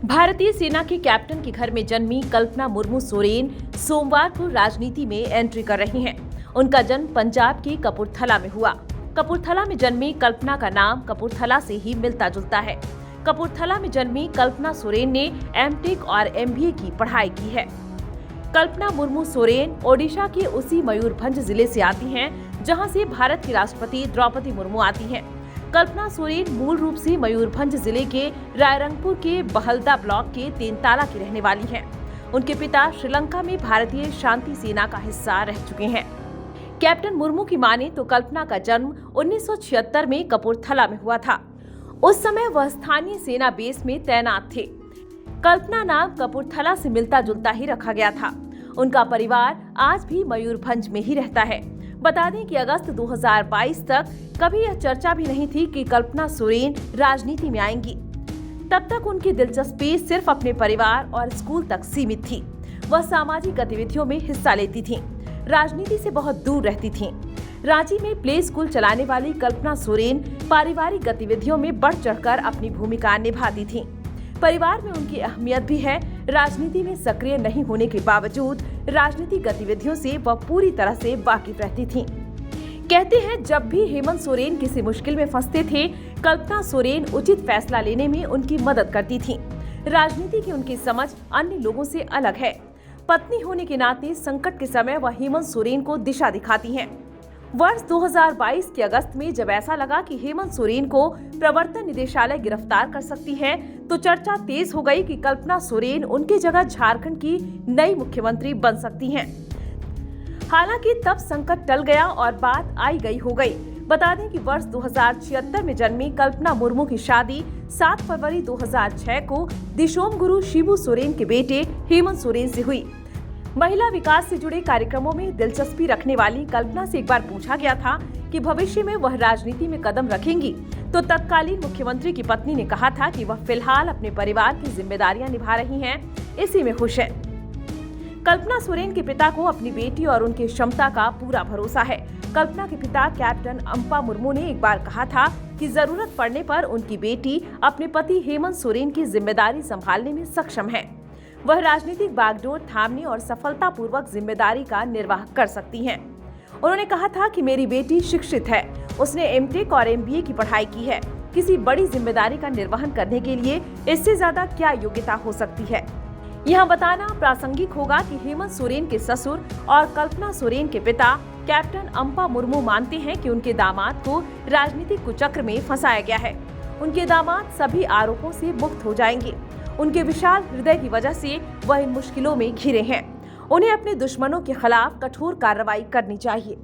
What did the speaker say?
भारतीय सेना के कैप्टन के घर में जन्मी कल्पना मुर्मू सोरेन सोमवार को राजनीति में एंट्री कर रही हैं। उनका जन्म पंजाब के कपूरथला में हुआ। कपूरथला में जन्मी कल्पना का नाम कपूरथला से ही मिलता जुलता है। कपूरथला में जन्मी कल्पना सोरेन ने एमटेक और एमबीए की पढ़ाई की है। कल्पना मुर्मू सोरेन ओडिशा के उसी मयूरभंज जिले से आती हैं, जहां से भारत की राष्ट्रपति द्रौपदी मुर्मू आती हैं। कल्पना सोरेन मूल रूप से मयूरभंज जिले के रायरंगपुर के बहलदा ब्लॉक के तेनताला की रहने वाली हैं। उनके पिता श्रीलंका में भारतीय शांति सेना का हिस्सा रह चुके हैं। कैप्टन मुर्मू की माने तो कल्पना का जन्म 1976 में कपूरथला में हुआ था। उस समय वह स्थानीय सेना बेस में तैनात थे। कल्पना नाम कपूरथला से मिलता जुलता ही रखा गया था। उनका परिवार आज भी मयूरभंज में ही रहता है। बता दें कि अगस्त 2022 तक कभी यह चर्चा भी नहीं थी कि कल्पना सोरेन राजनीति में आएंगी। तब तक उनकी दिलचस्पी सिर्फ अपने परिवार और स्कूल तक सीमित थी। वह सामाजिक गतिविधियों में हिस्सा लेती थीं, राजनीति से बहुत दूर रहती थीं। रांची में प्ले स्कूल चलाने वाली कल्पना सोरेन पारिवारिक गतिविधियों में बढ़ चढ़कर अपनी भूमिका निभाती थीं। परिवार में उनकी अहमियत भी है। राजनीति में सक्रिय नहीं होने के बावजूद राजनीतिक गतिविधियों से वह पूरी तरह से वाकिफ रहती थीं। कहते हैं जब भी हेमंत सोरेन किसी मुश्किल में फंसते थे, कल्पना सोरेन उचित फैसला लेने में उनकी मदद करती थीं। राजनीति की उनकी समझ अन्य लोगों से अलग है। पत्नी होने के नाते संकट के समय वह हेमंत सोरेन को दिशा दिखाती हैं। वर्ष 2022 के अगस्त में जब ऐसा लगा कि हेमंत सोरेन को प्रवर्तन निदेशालय गिरफ्तार कर सकती है, तो चर्चा तेज हो गई कि कल्पना सोरेन उनकी जगह झारखंड की नई मुख्यमंत्री बन सकती हैं। हालांकि तब संकट टल गया और बात आई गई हो गई। बता दें कि वर्ष 2076 में जन्मी कल्पना मुर्मू की शादी 7 फरवरी 2006 को दिशोम गुरु शिबू सोरेन के बेटे हेमंत सोरेन से हुई। महिला विकास से जुड़े कार्यक्रमों में दिलचस्पी रखने वाली कल्पना से एक बार पूछा गया था कि भविष्य में वह राजनीति में कदम रखेंगी, तो तत्कालीन मुख्यमंत्री की पत्नी ने कहा था कि वह फिलहाल अपने परिवार की जिम्मेदारियां निभा रही हैं, इसी में खुश है। कल्पना सोरेन के पिता को अपनी बेटी और उनकी क्षमता का पूरा भरोसा है। कल्पना के पिता कैप्टन अम्पा मुर्मू ने एक बार कहा था कि जरूरत पड़ने पर उनकी बेटी अपने पति हेमंत सोरेन की जिम्मेदारी संभालने में सक्षम है। वह राजनीतिक बागडोर थामने और सफलतापूर्वक जिम्मेदारी का निर्वाह कर सकती हैं। उन्होंने कहा था कि मेरी बेटी शिक्षित है, उसने एमटेक और एमबीए की पढ़ाई की है। किसी बड़ी जिम्मेदारी का निर्वहन करने के लिए इससे ज्यादा क्या योग्यता हो सकती है। यहाँ बताना प्रासंगिक होगा कि हेमंत सोरेन के ससुर और कल्पना सोरेन के पिता कैप्टन अम्पा मुर्मू मानते हैं कि उनके दामाद को राजनीतिक कुचक्र में फंसाया गया है। उनके दामाद सभी आरोपों से मुक्त हो जाएंगे। उनके विशाल हृदय की वजह से वह इन मुश्किलों में घिरे हैं। उन्हें अपने दुश्मनों के खिलाफ कठोर कार्रवाई करनी चाहिए।